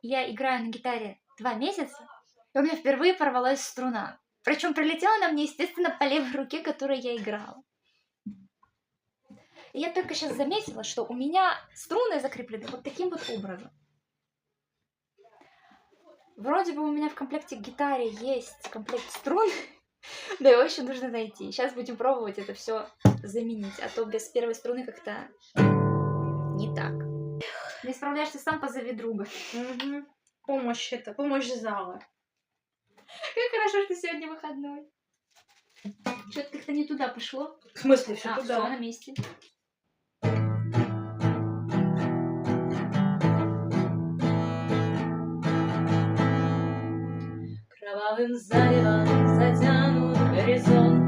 я играю на гитаре 2 месяца, и у меня впервые порвалась струна. Причем прилетела она мне, естественно, по левой руке, которой я играла. И я только сейчас заметила, что у меня струны закреплены вот таким вот образом. Вроде бы у меня в комплекте к гитаре есть комплект струн, но его еще нужно найти. Сейчас будем пробовать это все заменить, а то без первой струны как-то не так. Не справляешься сам, позови друга. Угу. Помощь зала. Как хорошо, что сегодня выходной. Что-то как-то не туда пошло. В смысле, все Все туда? на месте. Кровавым заревом затянут горизонт.